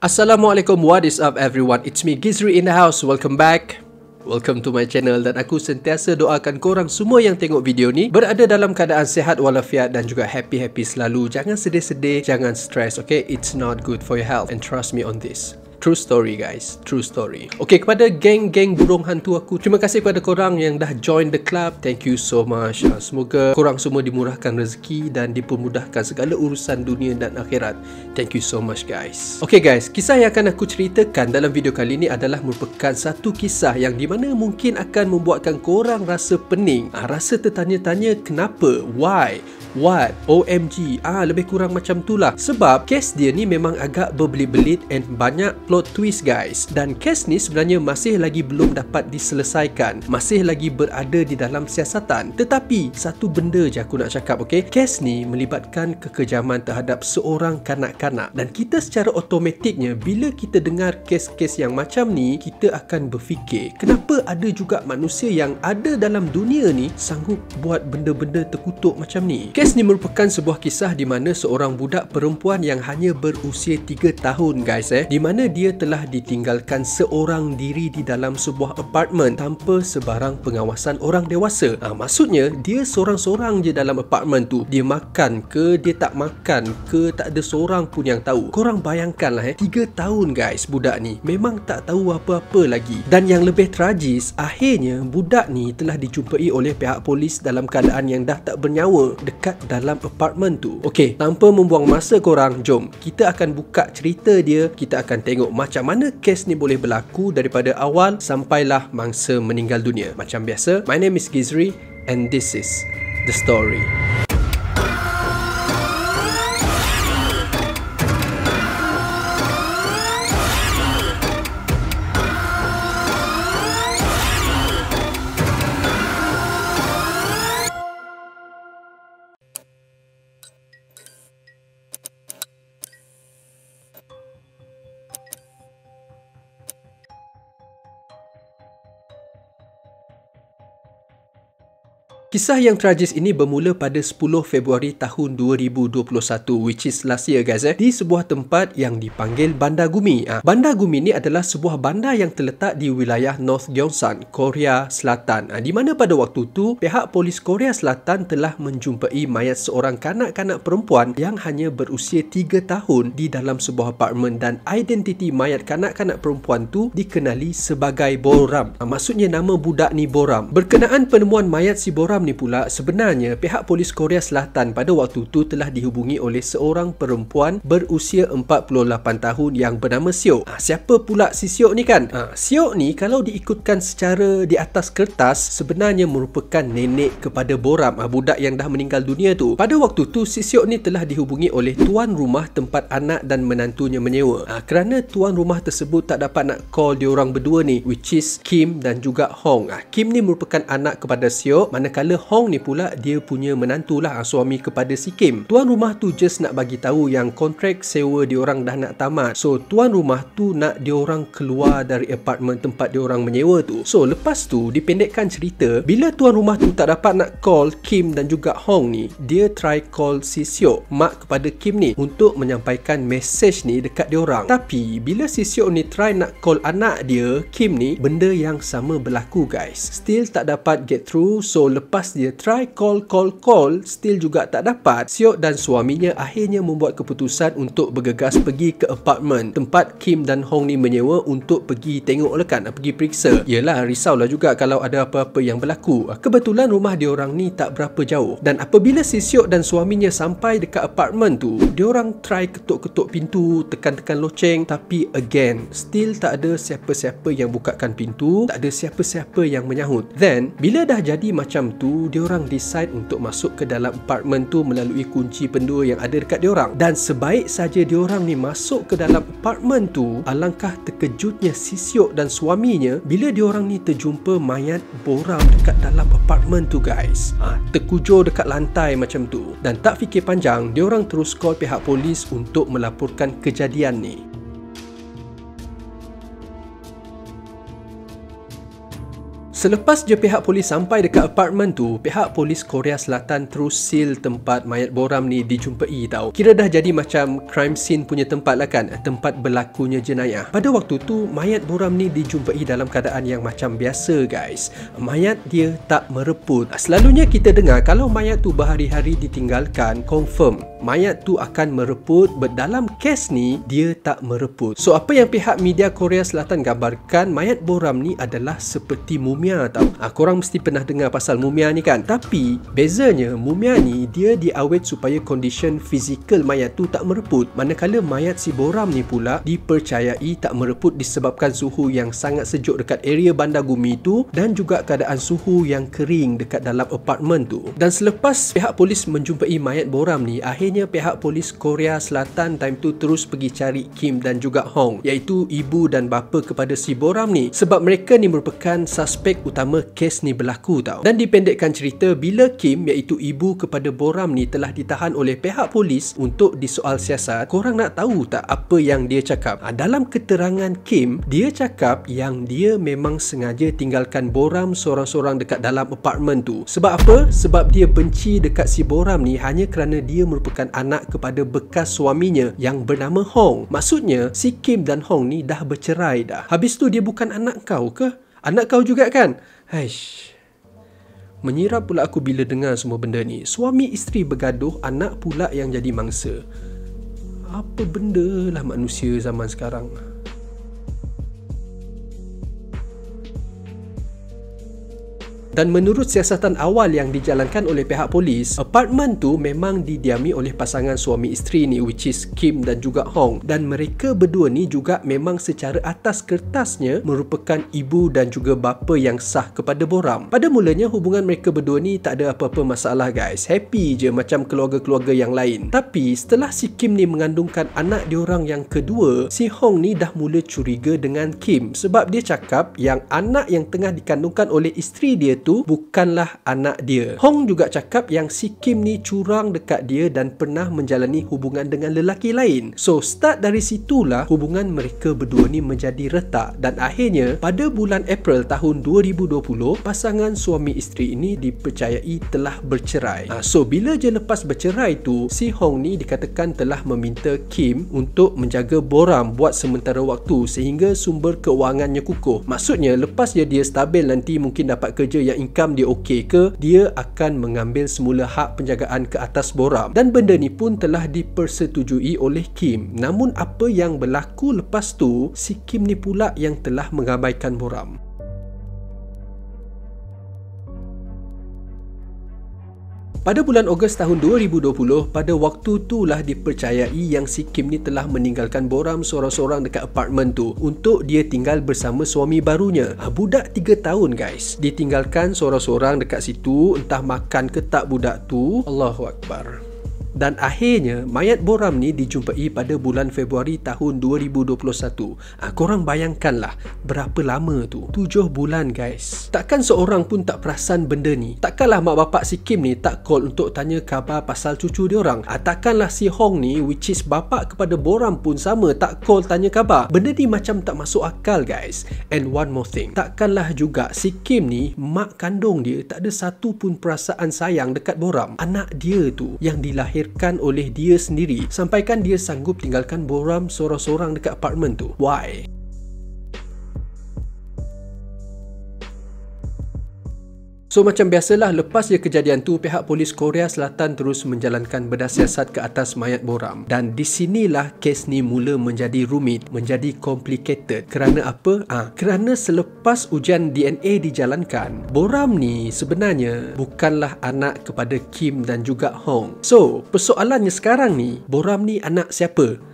Assalamualaikum, what is up everyone? It's me Gizri in the house. Welcome back. Welcome to my channel dan aku sentiasa doakan korang semua yang tengok video ni berada dalam keadaan sihat walafiat dan juga happy selalu. Jangan sedih-sedih, jangan stress, okay? It's not good for your health and trust me on this. True story guys, true story. Okay, kepada geng-geng burung hantu aku, terima kasih kepada korang yang dah join the club. Thank you so much. Semoga korang semua dimurahkan rezeki dan dipermudahkan segala urusan dunia dan akhirat. Thank you so much guys. Okay guys, kisah yang akan aku ceritakan dalam video kali ini adalah merupakan satu kisah yang dimana mungkin akan membuatkan korang rasa pening, rasa tertanya-tanya kenapa, why, what, OMG, lebih kurang macam tu lah. Sebab kes dia ni memang agak berbelit-belit and banyak plot twist guys. Dan kes ni sebenarnya masih lagi belum dapat diselesaikan, masih lagi berada di dalam siasatan. Tetapi satu benda je aku nak cakap, okay? Kes ni melibatkan kekejaman terhadap seorang kanak-kanak. Dan kita secara automatiknya bila kita dengar kes-kes yang macam ni, kita akan berfikir, kenapa ada juga manusia yang ada dalam dunia ni sanggup buat benda-benda terkutuk macam ni? Kes ni merupakan sebuah kisah di mana seorang budak perempuan yang hanya berusia 3 tahun guys, di mana dia telah ditinggalkan seorang diri di dalam sebuah apartmen tanpa sebarang pengawasan orang dewasa. Maksudnya dia seorang-seorang je dalam apartmen tu. Dia makan ke, dia tak makan ke, tak ada seorang pun yang tahu. Korang bayangkan lah 3 tahun guys budak ni, memang tak tahu apa-apa lagi. Dan yang lebih tragis, akhirnya budak ni telah dijumpai oleh pihak polis dalam keadaan yang dah tak bernyawa dekat dalam apartmen tu. Okey, tanpa membuang masa korang, jom kita akan buka cerita dia. Kita akan tengok macam mana kes ni boleh berlaku daripada awal sampailah mangsa meninggal dunia. Macam biasa, my name is Gizri and this is the story. Kisah yang tragis ini bermula pada 10 Februari tahun 2021, which is last year guys, di sebuah tempat yang dipanggil Bandar Gumi. Bandar Gumi ni adalah sebuah bandar yang terletak di wilayah North Gyeongsang, Korea Selatan. Di mana pada waktu tu pihak polis Korea Selatan telah menjumpai mayat seorang kanak-kanak perempuan yang hanya berusia 3 tahun di dalam sebuah apartmen dan identiti mayat kanak-kanak perempuan tu dikenali sebagai Boram. Maksudnya nama budak ni Boram. Berkenaan penemuan mayat si Boram ni pula, sebenarnya pihak polis Korea Selatan pada waktu tu telah dihubungi oleh seorang perempuan berusia 48 tahun yang bernama Siok. Siapa pula si Siok ni kan? Siok ni kalau diikutkan secara di atas kertas sebenarnya merupakan nenek kepada Boram, budak yang dah meninggal dunia tu. Pada waktu tu si Siok ni telah dihubungi oleh tuan rumah tempat anak dan menantunya menyewa. Kerana tuan rumah tersebut tak dapat nak call diorang berdua ni, which is Kim dan juga Hong. Kim ni merupakan anak kepada Siok, manakala Hong ni pula dia punya menantulah, suami kepada si Kim. Tuan rumah tu just nak bagi tahu yang kontrak sewa diorang dah nak tamat. So tuan rumah tu nak diorang keluar dari apartmen tempat diorang menyewa tu. So lepas tu dipendekkan cerita, bila tuan rumah tu tak dapat nak call Kim dan juga Hong ni, dia try call si Siok, mak kepada Kim ni, untuk menyampaikan message ni dekat diorang. Tapi bila si Siok ni try nak call anak dia Kim ni, benda yang sama berlaku guys. Still tak dapat get through. So lepas dia try call, still juga tak dapat. Siok dan suaminya akhirnya membuat keputusan untuk bergegas pergi ke apartmen tempat Kim dan Hong ni menyewa untuk pergi tengok lah kan, pergi periksa. Yelah, risaulah juga kalau ada apa-apa yang berlaku. Kebetulan rumah diorang ni tak berapa jauh. Dan apabila si Siok dan suaminya sampai dekat apartmen tu, diorang try ketuk-ketuk pintu, tekan-tekan loceng, tapi again, still tak ada siapa-siapa yang bukakan pintu, tak ada siapa-siapa yang menyahut. Then, bila dah jadi macam tu, diorang decide untuk masuk ke dalam apartmen tu melalui kunci pendua yang ada dekat diorang. Dan sebaik saja diorang ni masuk ke dalam apartmen tu, alangkah terkejutnya si Siok dan suaminya bila diorang ni terjumpa mayat Boram dekat dalam apartmen tu guys. Terkujur dekat lantai macam tu. Dan tak fikir panjang, diorang terus call pihak polis untuk melaporkan kejadian ni. Selepas je pihak polis sampai dekat apartmen tu, pihak polis Korea Selatan terus seal tempat mayat Boram ni dijumpai tau. Kira dah jadi macam crime scene punya tempat lah kan, tempat berlakunya jenayah. Pada waktu tu, mayat Boram ni dijumpai dalam keadaan yang macam biasa guys. Mayat dia tak mereput. Selalunya kita dengar kalau mayat tu berhari-hari ditinggalkan, confirm mayat tu akan mereput. But dalam kes ni, dia tak mereput. So apa yang pihak media Korea Selatan gambarkan, mayat Boram ni adalah seperti mumia tau. Korang mesti pernah dengar pasal mumia ni kan? Tapi bezanya mumia ni dia diawet supaya kondisi fizikal mayat tu tak mereput. Manakala mayat si Boram ni pula dipercayai tak mereput disebabkan suhu yang sangat sejuk dekat area Bandar Gumi tu dan juga keadaan suhu yang kering dekat dalam apartmen tu. Dan selepas pihak polis menjumpai mayat Boram ni, akhirnya pihak polis Korea Selatan time tu terus pergi cari Kim dan juga Hong, iaitu ibu dan bapa kepada si Boram ni, sebab mereka ni merupakan suspek utama kes ni berlaku tau. Dan dipendekkan cerita, bila Kim iaitu ibu kepada Boram ni telah ditahan oleh pihak polis untuk disoal siasat, korang nak tahu tak apa yang dia cakap? Dalam keterangan Kim, dia cakap yang dia memang sengaja tinggalkan Boram seorang-seorang dekat dalam apartmen tu. Sebab apa? Sebab dia benci dekat si Boram ni hanya kerana dia merupakan anak kepada bekas suaminya yang bernama Hong. Maksudnya si Kim dan Hong ni dah bercerai dah. Habis tu dia bukan anak kau ke? Anak kau juga kan? Haish. Menyirap pula aku bila dengar semua benda ni. Suami isteri bergaduh, anak pula yang jadi mangsa. Apa benda lah manusia zaman sekarang. Dan menurut siasatan awal yang dijalankan oleh pihak polis, apartmen tu memang didiami oleh pasangan suami isteri ni, which is Kim dan juga Hong. Dan mereka berdua ni juga memang secara atas kertasnya merupakan ibu dan juga bapa yang sah kepada Boram. Pada mulanya hubungan mereka berdua ni tak ada apa-apa masalah guys. Happy je macam keluarga-keluarga yang lain. Tapi setelah si Kim ni mengandungkan anak diorang yang kedua, si Hong ni dah mula curiga dengan Kim. Sebab dia cakap yang anak yang tengah dikandungkan oleh isteri dia tu bukanlah anak dia. Hong juga cakap yang si Kim ni curang dekat dia dan pernah menjalani hubungan dengan lelaki lain. So start dari situlah hubungan mereka berdua ni menjadi retak. Dan akhirnya pada bulan April tahun 2020, pasangan suami isteri ini dipercayai telah bercerai. So bila je lepas bercerai tu, si Hong ni dikatakan telah meminta Kim untuk menjaga Boram buat sementara waktu sehingga sumber kewangannya kukuh. Maksudnya lepas je dia stabil nanti mungkin dapat kerja yang income dia okey ke, dia akan mengambil semula hak penjagaan ke atas Boram. Dan benda ni pun telah dipersetujui oleh Kim. Namun apa yang berlaku lepas tu, si Kim ni pula yang telah mengabaikan Boram. Pada bulan Ogos tahun 2020, pada waktu itulah dipercayai yang si Kim ni telah meninggalkan Boram seorang-seorang dekat apartmen tu untuk dia tinggal bersama suami barunya. Budak 3 tahun guys. Ditinggalkan seorang-seorang dekat situ, entah makan ke tak budak tu. Allahu Akbar. Dan akhirnya mayat Boram ni dijumpai pada bulan Februari tahun 2021. Korang bayangkanlah berapa lama tu, 7 bulan guys. Takkan seorang pun tak perasan benda ni? Takkanlah mak bapak si Kim ni tak call untuk tanya khabar pasal cucu dia orang? Takkanlah si Hong ni, which is bapak kepada Boram pun sama, tak call tanya khabar? Benda ni macam tak masuk akal guys. And one more thing, takkanlah juga si Kim ni, mak kandung dia tak ada satu pun perasaan sayang dekat Boram, anak dia tu yang dilahirkan oleh dia sendiri, sampaikan dia sanggup tinggalkan Boram seorang-seorang dekat apartmen tu. Why? So macam biasalah, lepas je kejadian tu, pihak polis Korea Selatan terus menjalankan bedah siasat ke atas mayat Boram. Dan di sinilah kes ni mula menjadi rumit, menjadi complicated. Kerana apa? Kerana selepas ujian DNA dijalankan, Boram ni sebenarnya bukanlah anak kepada Kim dan juga Hong. So persoalannya sekarang ni, Boram ni anak siapa?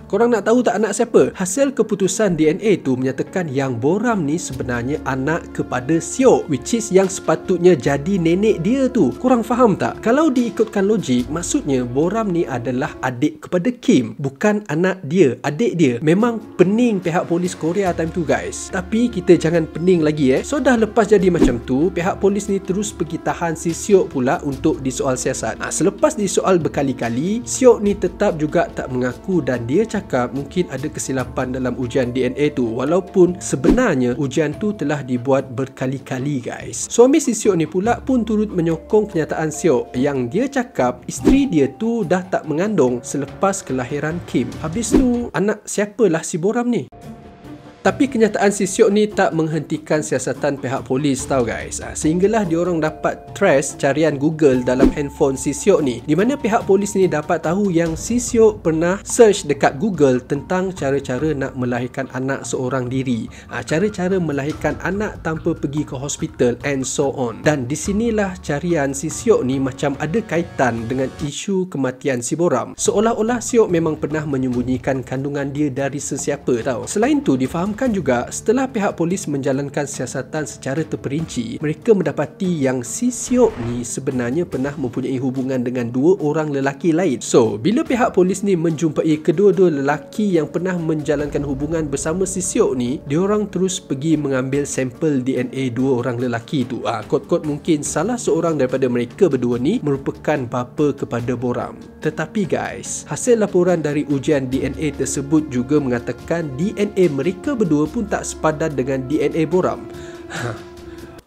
Korang nak tahu tak anak siapa? Hasil keputusan DNA tu menyatakan yang Boram ni sebenarnya anak kepada Siok, which is yang sepatutnya jadi nenek dia tu. Korang faham tak? Kalau diikutkan logik, maksudnya Boram ni adalah adik kepada Kim, bukan anak dia, adik dia. Memang pening pihak polis Korea time tu guys. Tapi kita jangan pening lagi So dah lepas jadi macam tu, pihak polis ni terus pergi tahan si Siok pula untuk disoal siasat. Selepas disoal berkali-kali, Siok ni tetap juga tak mengaku dan dia cakap mungkin ada kesilapan dalam ujian DNA tu, walaupun sebenarnya ujian tu telah dibuat berkali-kali guys. Suami si Siok ni pula pun turut menyokong kenyataan Siok yang dia cakap isteri dia tu dah tak mengandung selepas kelahiran Kim. Habis tu anak siapalah si Boram ni? Tapi kenyataan si Siok ni tak menghentikan siasatan pihak polis tau guys. Sehinggalah diorang dapat trace carian Google dalam handphone si Siok ni, di mana pihak polis ni dapat tahu yang si Siok pernah search dekat Google tentang cara-cara nak melahirkan anak seorang diri, cara-cara melahirkan anak tanpa pergi ke hospital and so on. Dan di sinilah carian si Siok ni macam ada kaitan dengan isu kematian si Boram. Seolah-olah Siok memang pernah menyembunyikan kandungan dia dari sesiapa tau. Selain tu difahamkan juga setelah pihak polis menjalankan siasatan secara terperinci, mereka mendapati yang si Siok ni sebenarnya pernah mempunyai hubungan dengan dua orang lelaki lain. So, bila pihak polis ni menjumpai kedua-dua lelaki yang pernah menjalankan hubungan bersama si Siok ni, diorang terus pergi mengambil sampel DNA dua orang lelaki tu. Kot-kot mungkin salah seorang daripada mereka berdua ni merupakan bapa kepada Boram. Tetapi guys, hasil laporan dari ujian DNA tersebut juga mengatakan DNA mereka berdua pun tak sepadan dengan DNA Boram.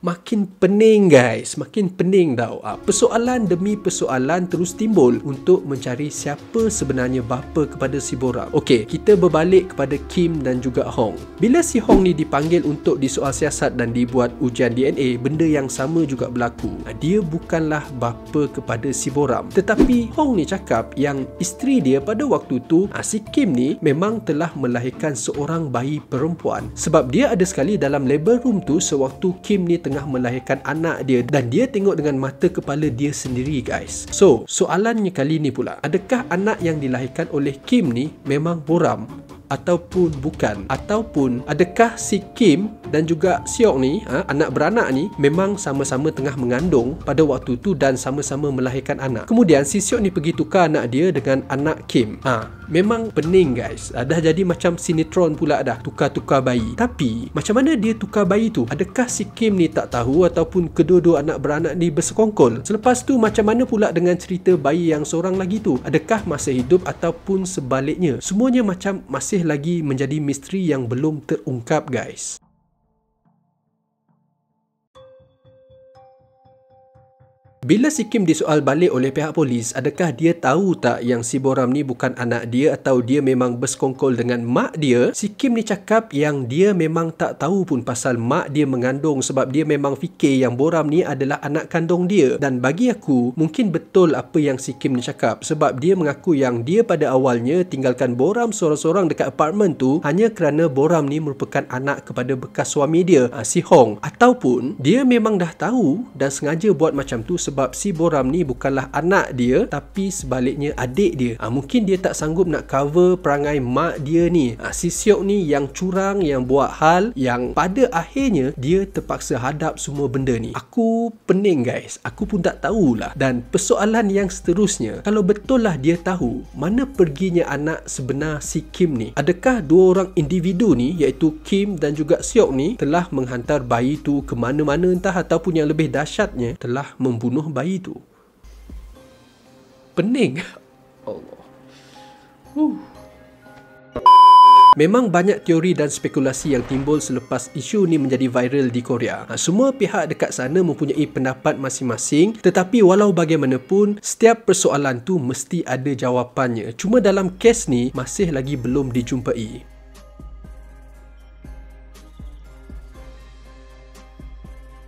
Makin pening guys, makin pening tau. Persoalan demi persoalan terus timbul untuk mencari siapa sebenarnya bapa kepada si Boram. Okey, kita berbalik kepada Kim dan juga Hong. Bila si Hong ni dipanggil untuk disoal siasat dan dibuat ujian DNA, benda yang sama juga berlaku. Dia bukanlah bapa kepada si Boram. Tetapi Hong ni cakap yang isteri dia pada waktu tu, si Kim ni memang telah melahirkan seorang bayi perempuan. Sebab dia ada sekali dalam labor room tu sewaktu Kim ni tengah melahirkan anak dia dan dia tengok dengan mata kepala dia sendiri guys. So, soalannya kali ni pula, adakah anak yang dilahirkan oleh Kim ni memang Boram ataupun bukan? Ataupun adakah si Kim dan juga Siok ni, anak beranak ni, memang sama-sama tengah mengandung pada waktu tu dan sama-sama melahirkan anak. Kemudian si Siok ni pergi tukar anak dia dengan anak Kim. Memang pening guys. Dah jadi macam sinetron pula dah, tukar-tukar bayi. Tapi macam mana dia tukar bayi tu? Adakah si Kim ni tak tahu ataupun kedua-dua anak beranak ni bersekongkol? Selepas tu macam mana pula dengan cerita bayi yang seorang lagi tu? Adakah masih hidup ataupun sebaliknya? Semuanya macam masih lagi menjadi misteri yang belum terungkap guys. Bila si Kim disoal balik oleh pihak polis, adakah dia tahu tak yang si Boram ni bukan anak dia atau dia memang bersekongkol dengan mak dia? Si Kim ni cakap yang dia memang tak tahu pun pasal mak dia mengandung sebab dia memang fikir yang Boram ni adalah anak kandung dia. Dan bagi aku, mungkin betul apa yang si Kim ni cakap sebab dia mengaku yang dia pada awalnya tinggalkan Boram seorang-seorang dekat apartmen tu hanya kerana Boram ni merupakan anak kepada bekas suami dia, si Hong. Ataupun dia memang dah tahu dan sengaja buat macam tu sebab si Boram ni bukanlah anak dia tapi sebaliknya adik dia. Mungkin dia tak sanggup nak cover perangai mak dia ni. Si Siok ni yang curang, yang buat hal yang pada akhirnya dia terpaksa hadap semua benda ni. Aku pening guys. Aku pun tak tahulah. Dan persoalan yang seterusnya, kalau betul lah dia tahu, mana perginya anak sebenar si Kim ni? Adakah dua orang individu ni iaitu Kim dan juga Siok ni telah menghantar bayi tu ke mana-mana entah ataupun yang lebih dahsyatnya telah membunuh bayi tu? Pening. Allah. Memang banyak teori dan spekulasi yang timbul selepas isu ni menjadi viral di Korea. Semua pihak dekat sana mempunyai pendapat masing-masing, tetapi walau bagaimanapun, setiap persoalan tu mesti ada jawapannya. Cuma dalam kes ni masih lagi belum dijumpai.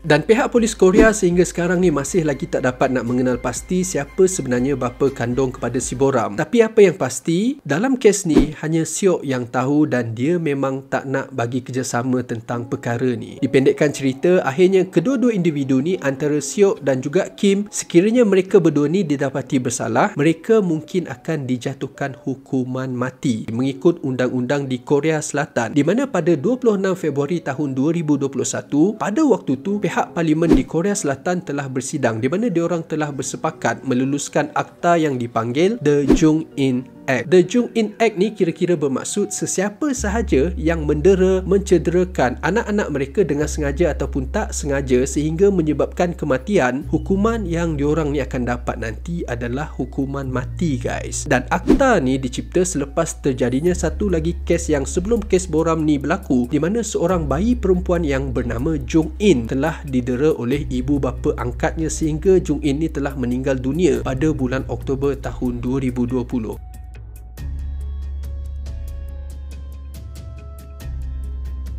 Dan pihak polis Korea sehingga sekarang ni masih lagi tak dapat nak mengenal pasti siapa sebenarnya bapa kandung kepada si Boram. Tapi apa yang pasti, dalam kes ni hanya Siok yang tahu dan dia memang tak nak bagi kerjasama tentang perkara ni. Dipendekkan cerita, akhirnya kedua-dua individu ni antara Siok dan juga Kim, sekiranya mereka berdua ni didapati bersalah, mereka mungkin akan dijatuhkan hukuman mati mengikut undang-undang di Korea Selatan, di mana pada 26 Februari tahun 2021, pada waktu tu pihak pihak parlimen di Korea Selatan telah bersidang di mana diorang telah bersepakat meluluskan akta yang dipanggil The Jong-in Act. The Jong-in Act ni kira-kira bermaksud sesiapa sahaja yang mendera, mencederakan anak-anak mereka dengan sengaja ataupun tak sengaja sehingga menyebabkan kematian, hukuman yang diorang ni akan dapat nanti adalah hukuman mati, guys. Dan akta ni dicipta selepas terjadinya satu lagi kes yang sebelum kes Boram ni berlaku, di mana seorang bayi perempuan yang bernama Jong-in telah didera oleh ibu bapa angkatnya sehingga Jong-in ni telah meninggal dunia pada bulan Oktober tahun 2020.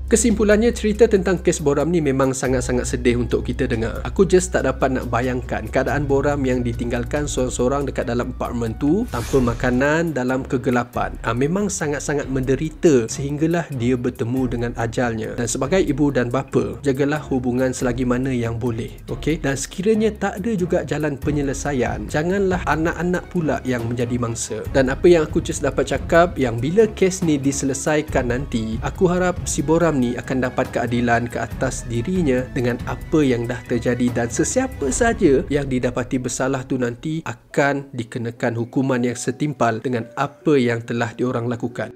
Kesimpulannya, cerita tentang kes Boram ni memang sangat-sangat sedih untuk kita dengar. Aku just tak dapat nak bayangkan keadaan Boram yang ditinggalkan seorang-seorang dekat dalam apartmen tu tanpa makanan dalam kegelapan. Memang sangat-sangat menderita sehinggalah dia bertemu dengan ajalnya. Dan sebagai ibu dan bapa, jagalah hubungan selagi mana yang boleh. Okey? Dan sekiranya tak ada juga jalan penyelesaian, janganlah anak-anak pula yang menjadi mangsa. Dan apa yang aku just dapat cakap, yang bila kes ni diselesaikan nanti, aku harap si Boram ni akan dapat keadilan ke atas dirinya dengan apa yang dah terjadi, dan sesiapa sahaja yang didapati bersalah tu nanti akan dikenakan hukuman yang setimpal dengan apa yang telah diorang lakukan.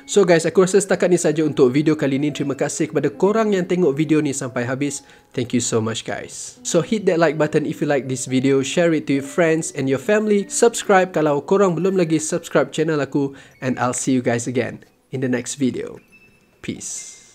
So guys, aku rasa setakat ni saja untuk video kali ni. Terima kasih kepada korang yang tengok video ni sampai habis. Thank you so much guys. So hit that like button if you like this video, share it to your friends and your family, subscribe kalau korang belum lagi subscribe channel aku, and I'll see you guys again in the next video. Peace.